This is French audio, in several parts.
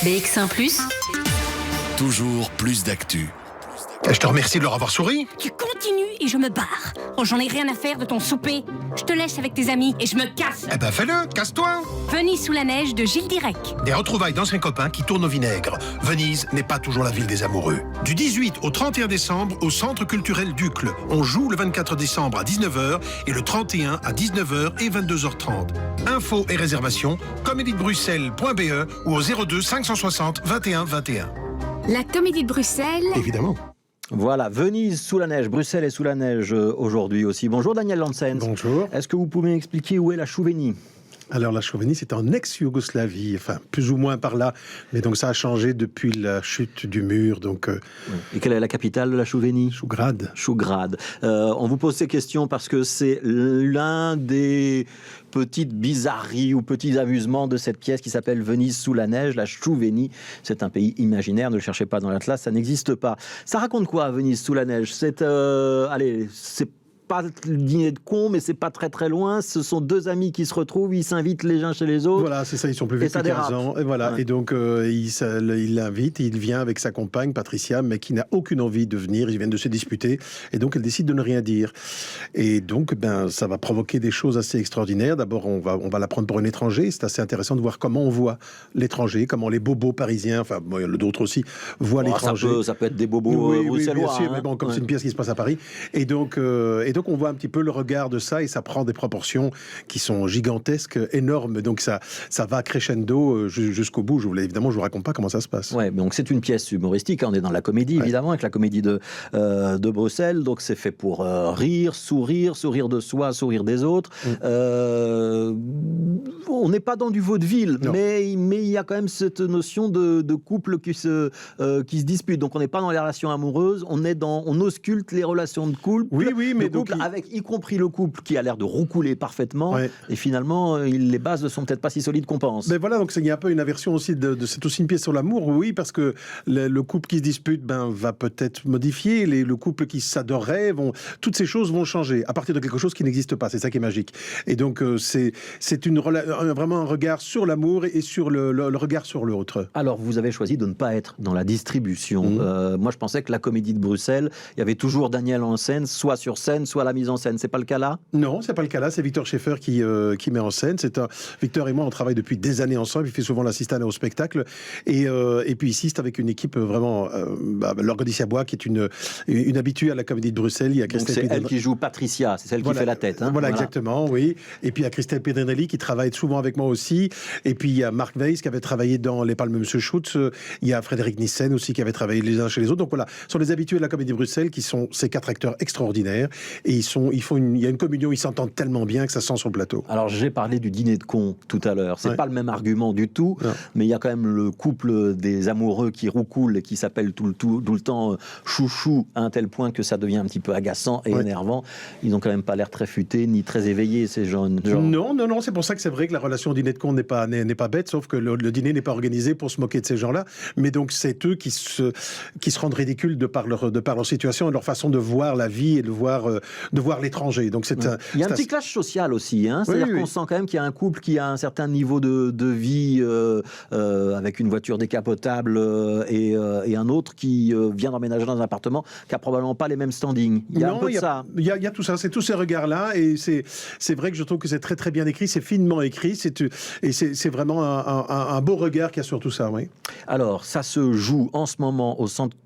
BX1 +, toujours plus d'actu. Je te remercie de leur avoir souri. Tu continues et je me barre. Oh, j'en ai rien à faire de ton souper. Je te laisse avec tes amis et je me casse. Eh ben fais-le, casse-toi. Venise sous la neige de Gilles Direc. Des retrouvailles d'anciens copains qui tournent au vinaigre. Venise n'est pas toujours la ville des amoureux. Du 18 au 31 décembre au Centre culturel d'Uccle. On joue le 24 décembre à 19h et le 31 à 19h et 22h30. Infos et réservations, comédiedebruxelles.be ou au 02 560 21 21. La Comédie de Bruxelles. Évidemment. Voilà, Venise sous la neige, Bruxelles est sous la neige aujourd'hui aussi. Bonjour Daniel Lansens. Bonjour. Est-ce que vous pouvez m'expliquer où est la Chouvenie ? Alors la Chouvenie, c'est en ex-Yougoslavie, enfin plus ou moins par là, mais donc ça a changé depuis la chute du mur. Donc, Et quelle est la capitale de la Chouvenie ? Chougrad. Chougrad. On vous pose ces questions parce que c'est l'un des petites bizarreries ou petits amusements de cette pièce qui s'appelle Venise sous la neige, la Chouvenie. C'est un pays imaginaire, ne le cherchez pas dans l'Atlas, ça n'existe pas. Ça raconte quoi, Venise sous la neige ? C'est pas le dîner de cons, mais c'est pas très très loin. Ce sont deux amis qui se retrouvent, ils s'invitent les uns chez les autres. Voilà, c'est ça, ils sont plus vieux que 15 ans. Et voilà, ouais. Et donc il l'invite, il vient avec sa compagne Patricia, mais qui n'a aucune envie de venir. Ils viennent de se disputer, et donc elle décide de ne rien dire. Et donc, ça va provoquer des choses assez extraordinaires. D'abord, on va la prendre pour un étranger. C'est assez intéressant de voir comment on voit l'étranger, comment les bobos parisiens, enfin, bon, il y en a d'autres aussi, voient l'étranger. Ça peut être des bobos bruxellois. Oui, bien sûr, mais bon, comme c'est une pièce qui se passe à Paris. Et donc on voit un petit peu le regard de ça, et ça prend des proportions qui sont gigantesques, énormes. Donc ça va crescendo jusqu'au bout. Évidemment, je vous raconte pas comment ça se passe. Ouais, donc c'est une pièce humoristique. On est dans la comédie, évidemment, avec la comédie de Bruxelles. Donc c'est fait pour rire, sourire de soi, sourire des autres. On n'est pas dans du vaudeville, mais il y a quand même cette notion de couple qui se dispute. Donc on n'est pas dans les relations amoureuses, on ausculte les relations de couple. Oui, mais donc avec y compris le couple qui a l'air de roucouler parfaitement, et finalement les bases ne sont peut-être pas si solides qu'on pense. Mais voilà, donc il y a un peu une aversion aussi c'est aussi une pièce sur l'amour, oui, parce que le couple qui se dispute va peut-être modifier, le couple qui s'adorerait, toutes ces choses vont changer à partir de quelque chose qui n'existe pas. C'est ça qui est magique. Et donc c'est vraiment un regard sur l'amour et sur le regard sur l'autre. Alors vous avez choisi de ne pas être dans la distribution. Moi je pensais que la Comédie de Bruxelles, il y avait toujours Daniel Lansens, soit sur scène, soit à la mise en scène. C'est pas le cas là ? Non, c'est pas le cas là. C'est Victor Schaeffer qui met en scène. Victor et moi, on travaille depuis des années ensemble. Il fait souvent l'assistant au spectacle. Et puis ici, c'est avec une équipe vraiment... L'Organisation Bois, qui est une habituée à la Comédie de Bruxelles. Il y a Christelle c'est elle qui joue Patricia, c'est celle qui fait la tête. Voilà, exactement, oui. Et puis il y a Christelle Pedrinelli qui travaille souvent avec moi aussi. Et puis il y a Marc Weiss qui avait travaillé dans Les Palmes de Monsieur Schutz. Il y a Frédéric Nissen aussi qui avait travaillé les uns chez les autres. Donc voilà, ce sont les habitués de la Comédie de Bruxelles qui sont ces quatre acteurs extraordinaires. Et il y a une communion, ils s'entendent tellement bien que ça sent sur le plateau. Alors j'ai parlé du dîner de cons tout à l'heure. C'est pas le même argument du tout, mais il y a quand même le couple des amoureux qui roucoulent et qui s'appellent tout le temps chouchou, à un tel point que ça devient un petit peu agaçant et énervant. Ils n'ont quand même pas l'air très futés ni très éveillés, ces jeunes gens. Non, c'est pour ça que c'est vrai que la relation dîner de cons n'est pas bête, sauf que le dîner n'est pas organisé pour se moquer de ces gens-là, mais donc c'est eux qui se rendent ridicules de par leur situation et leur façon de voir la vie et de voir l'étranger. Donc il y a un petit clash social aussi, c'est-à-dire qu'on sent quand même qu'il y a un couple qui a un certain niveau de vie avec une voiture décapotable et un autre qui vient d'emménager dans un appartement qui a probablement pas les mêmes standings. Il y a un peu de ça. Il y a tout ça, c'est tous ces regards-là, et c'est vrai que je trouve que c'est très très bien écrit, c'est finement écrit, c'est vraiment un beau regard qu'il y a sur tout ça, oui. Alors, ça se joue en ce moment au Centre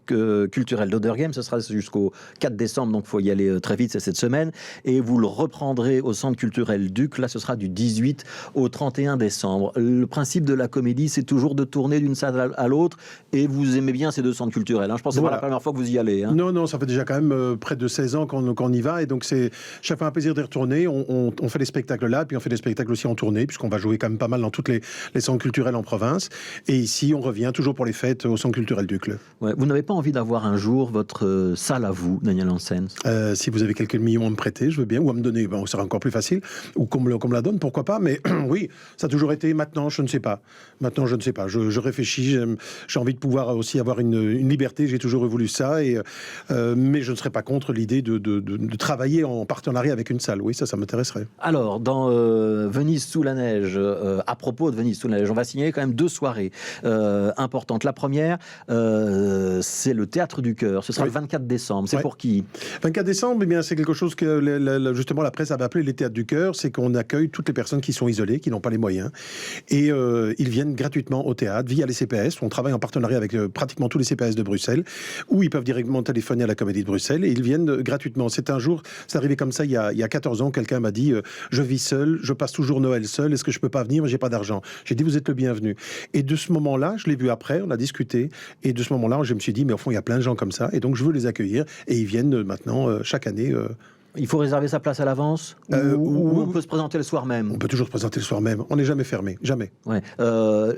culturel d'Oderghem, ce sera jusqu'au 4 décembre, donc il faut y aller très vite, c'est cette semaine, et vous le reprendrez au Centre culturel Duc, là ce sera du 18 au 31 décembre. Le principe de la comédie, c'est toujours de tourner d'une salle à l'autre, et vous aimez bien ces deux centres culturels, je pense que c'est pas la première fois que vous y allez. Non, ça fait déjà quand même près de 16 ans qu'on y va, et donc c'est chaque fois un plaisir d'y retourner. On fait des spectacles là, puis on fait des spectacles aussi en tournée, puisqu'on va jouer quand même pas mal dans toutes les centres culturels en province, et ici on revient toujours pour les fêtes au Centre culturel Duc. Ouais, vous n'avez pas envie d'avoir un jour votre salle à vous, Daniel Lansens ? Si vous avez quelqu'un quelques millions à me prêter, je veux bien, ou à me donner, bon, ça sera encore plus facile, ou qu'on me la donne, pourquoi pas, mais oui, ça a toujours été, maintenant, je ne sais pas. Maintenant, je ne sais pas. Je réfléchis, j'ai envie de pouvoir aussi avoir une liberté, j'ai toujours voulu ça, mais je ne serais pas contre l'idée de travailler en partenariat avec une salle. Oui, ça m'intéresserait. Alors, dans Venise sous la neige, à propos de Venise sous la neige, on va signaler quand même 2 soirées importantes. La première, c'est le Théâtre du Cœur. Ce sera le 24 décembre. C'est pour qui? 24 décembre, eh bien, c'est quelque chose que justement la presse avait appelé les Théâtres du Cœur. C'est qu'on accueille toutes les personnes qui sont isolées, qui n'ont pas les moyens. Et ils viennent gratuitement au théâtre via les CPS. On travaille en partenariat avec pratiquement tous les CPS de Bruxelles, où ils peuvent directement téléphoner à la Comédie de Bruxelles et ils viennent gratuitement. C'est un jour, c'est arrivé comme ça il y a 14 ans, quelqu'un m'a dit je vis seul, je passe toujours Noël seul, est-ce que je peux pas venir, j'ai pas d'argent. J'ai dit vous êtes le bienvenu. Et de ce moment-là, je l'ai vu après, on a discuté, et de ce moment-là, je me suis dit mais au fond il y a plein de gens comme ça, et donc je veux les accueillir, et ils viennent maintenant chaque année. Il faut réserver sa place à l'avance ou on peut se présenter le soir même? On peut toujours se présenter le soir même. On n'est jamais fermé, jamais. Ouais.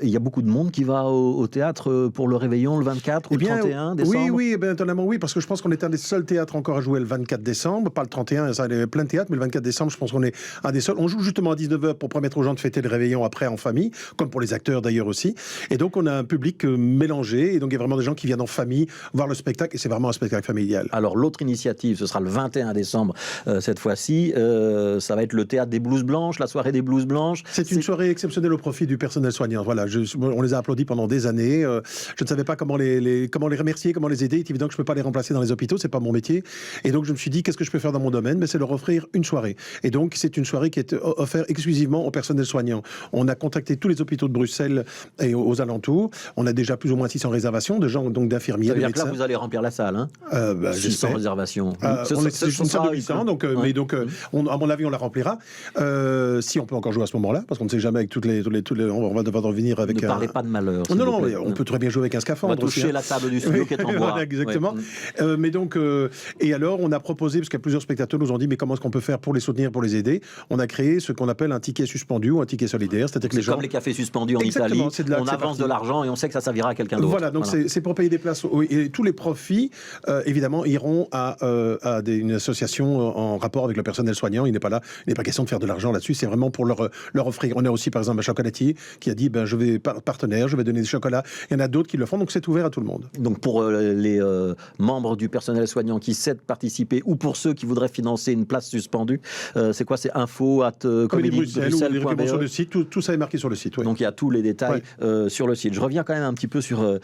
Il y a beaucoup de monde qui va au théâtre pour le réveillon le 24 ou le 31 décembre? Oui, étonnamment oui, parce que je pense qu'on est un des seuls théâtres encore à jouer le 24 décembre, pas le 31, ça, il y a plein de théâtres, mais le 24 décembre, je pense qu'on est un des seuls. On joue justement à 19h pour permettre aux gens de fêter le réveillon après en famille, comme pour les acteurs d'ailleurs aussi. Et donc on a un public mélangé, et donc il y a vraiment des gens qui viennent en famille voir le spectacle, et c'est vraiment un spectacle familial. Alors l'autre initiative, ce sera le 21 décembre cette fois-ci, ça va être le théâtre des blouses blanches, la soirée des blouses blanches. C'est une soirée exceptionnelle au profit du personnel soignant. Voilà, on les a applaudis pendant des années. Je ne savais pas comment les remercier, comment les aider. Il est évident que je ne peux pas les remplacer dans les hôpitaux, c'est pas mon métier. Et donc je me suis dit, qu'est-ce que je peux faire dans mon domaine? Mais c'est leur offrir une soirée. Et donc c'est une soirée qui est offerte exclusivement au personnel soignant. On a contacté tous les hôpitaux de Bruxelles et aux alentours. On a déjà plus ou moins 600 réservations de gens, donc d'infirmiers, de médecins. Ça veut dire que là, vous allez remplir la salle, hein? 600 réservations. On est 100 habitants, donc à mon avis, on la remplira. Si on peut encore jouer à ce moment-là, parce qu'on ne sait jamais avec toutes les on va devoir revenir avec. Ne parlez pas de malheur. Non, on peut très bien jouer avec un scaphandre. On va toucher la table du studio qui est en bois. Voilà, exactement. Ouais. Mais donc, et alors, on a proposé, parce qu'il y a plusieurs spectateurs nous ont dit, mais comment est-ce qu'on peut faire pour les soutenir, pour les aider? On a créé ce qu'on appelle un ticket suspendu ou un ticket solidaire, c'est-à-dire que les gens. Comme les cafés suspendus en Italie. On avance de l'argent et on sait que ça servira à quelqu'un d'autre. Voilà, donc c'est pour payer des places. Et tous les profits, évidemment, iront à une association en rapport avec le personnel soignant. Il n'est pas là, il n'est pas question de faire de l'argent là-dessus, c'est vraiment pour leur offrir. On a aussi par exemple un chocolatier qui a dit je vais partenaire, je vais donner des chocolats. Il y en a d'autres qui le font, donc c'est ouvert à tout le monde. Donc pour les membres du personnel soignant qui souhaitent participer ou pour ceux qui voudraient financer une place suspendue, c'est quoi? C'est info@comédiebruxelles.be sur le site, tout ça est marqué sur le site. Oui. Donc il y a tous les détails sur le site. Je reviens quand même un petit peu sur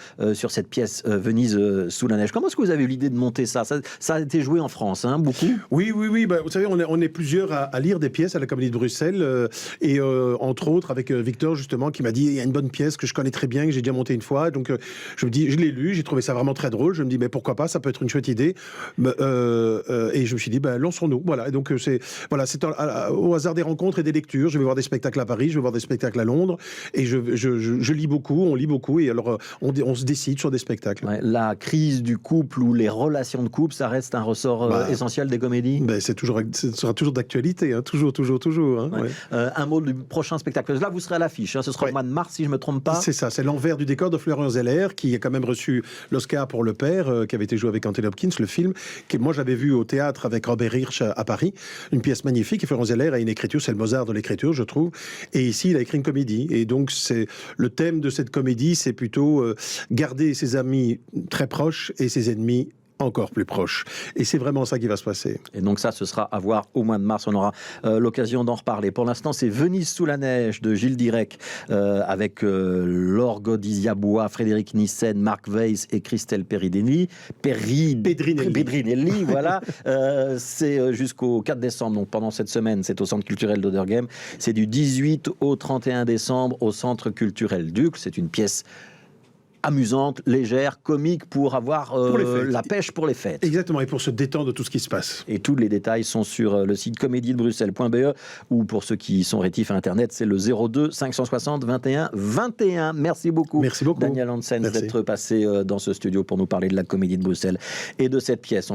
cette pièce Venise sous la neige. Comment est-ce que vous avez eu l'idée de monter ça? Ça a été joué en France, hein, beaucoup? Oui. Vous savez, on est plusieurs à lire des pièces à la Comédie de Bruxelles et entre autres avec Victor justement qui m'a dit il y a une bonne pièce que je connais très bien, que j'ai déjà montée une fois, donc je me dis, je l'ai lu, j'ai trouvé ça vraiment très drôle, je me dis mais pourquoi pas, ça peut être une chouette idée, et je me suis dit lançons-nous, voilà. Et donc c'est au hasard des rencontres et des lectures, je vais voir des spectacles à Paris, je vais voir des spectacles à Londres, et je lis beaucoup, on lit beaucoup, et alors on se décide sur des spectacles. Ouais, la crise du couple ou les relations de couple, ça reste un ressort essentiel des comédies. Ce sera toujours d'actualité, hein, toujours. Hein, ouais. Un mot du prochain spectacle. Là, vous serez à l'affiche. Hein, ce sera au mois de mars, si je ne me trompe pas. C'est ça, c'est l'envers du décor de Florian Zeller, qui a quand même reçu l'Oscar pour Le Père, qui avait été joué avec Anthony Hopkins, le film, que moi j'avais vu au théâtre avec Robert Hirsch à Paris. Une pièce magnifique. Et Florian Zeller a une écriture, c'est le Mozart de l'écriture, je trouve. Et ici, il a écrit une comédie. Et donc, le thème de cette comédie, c'est plutôt garder ses amis très proches et ses ennemis encore plus proche. Et c'est vraiment ça qui va se passer. Et donc ça, ce sera à voir au mois de mars. On aura l'occasion d'en reparler. Pour l'instant, c'est Venise sous la neige de Gilles Dyrek avec Laure Godizia-Bois, Frédéric Nissen, Marc Weiss et Christelle Pedrinelli, voilà. C'est jusqu'au 4 décembre. Donc pendant cette semaine, c'est au Centre culturel d'Oderghem. C'est du 18 au 31 décembre au Centre culturel Duc. C'est une pièce amusante, légère, comique pour avoir la pêche pour les fêtes. Exactement, et pour se détendre de tout ce qui se passe. Et tous les détails sont sur le site comédiedebruxelles.be ou pour ceux qui sont rétifs à Internet, c'est le 02 560 21 21. Merci beaucoup. Merci beaucoup. Daniel Hansen d'être passé dans ce studio pour nous parler de la Comédie de Bruxelles et de cette pièce.